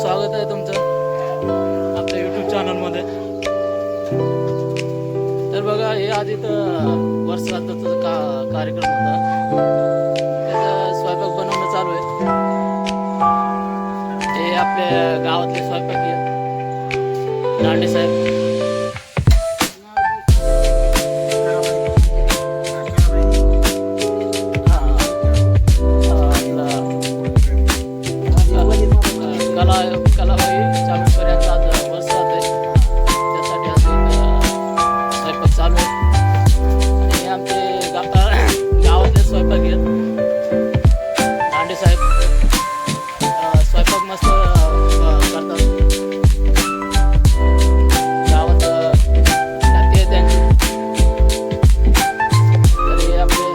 स्वागत आहे तुमचं आपल्या YouTube चॅनलमध्ये। तर बघा हे आधी तर वर्षाचा कार्यक्रम होता, त्याचा स्वयंपाक बनवणं चालू आहे। हे आपल्या गावातले स्वयंपाक आहे दांडे साहेब। कलाबाई चालूपर्यंत आज वर्ष जाते, त्यासाठी आज स्वयंपाक चालू आहे। आणि आमचे गावातले स्वयंपाक आहेत दांडे साहेब, स्वयंपाक मस्त करतात। गावात जाती आहे त्यांची, तरी आपले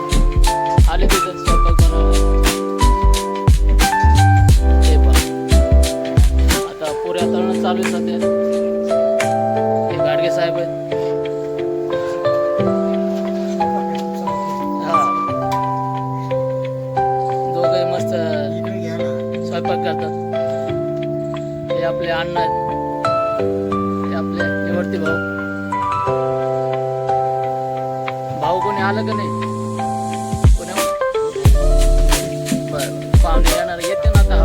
आले तिथे स्वयंपाक बनवायला। पुऱ्या तळण चालू आहे सध्या। हे गाडगे साहेब आहेत, दोघे मस्त स्वयंपाक करतात। हे आपले अण्णा आहेत, हे आपले निवर्ती भाऊ कोणी आलं का नाही? कोणी बरं पाहुणे येणार येते ना आता।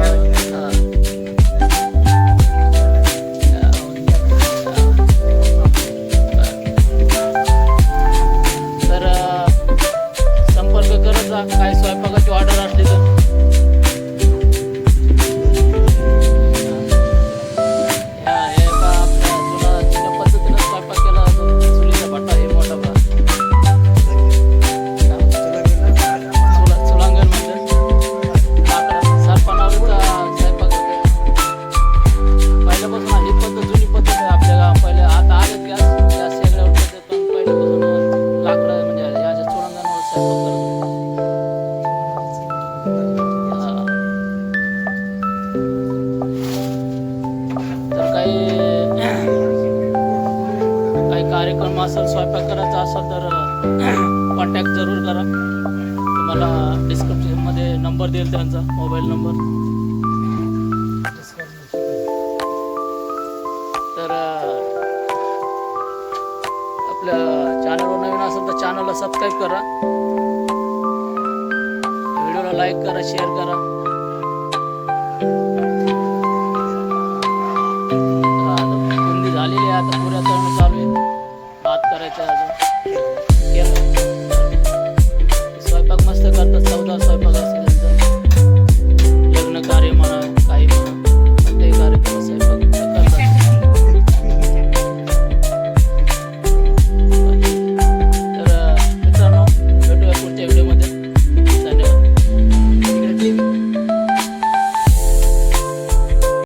काही स्वयंपाकाची ऑर्डर असली तर जुन्या पद्धतीनं स्वयंपाक केला जातो। चुलीचा भट्टा हे मोठा चुलांगण म्हणजे सरपणावरचा स्वयंपाक होते। पहिल्यापासून ही पद्धत जुनी पद्धत आहे आपल्या गावात। पहिले आता आलेत गॅस शेगड्यावर पद्धत, पण पहिल्यापासून लाकडं म्हणजे याच्या चुलांगणावर स्वयंपाक करत। काही कार्यक्रम असेल, स्वयंपाक करायचा असेल तर कॉन्टॅक्ट जरूर करा। तुम्हाला डिस्क्रिप्शनमध्ये नंबर देईल त्यांचा, मोबाईल नंबर। तर आपल्या चॅनलवर नवीन असेल तर चॅनलला सबस्क्राईब करा, व्हिडिओला लाईक करा, शेअर करा।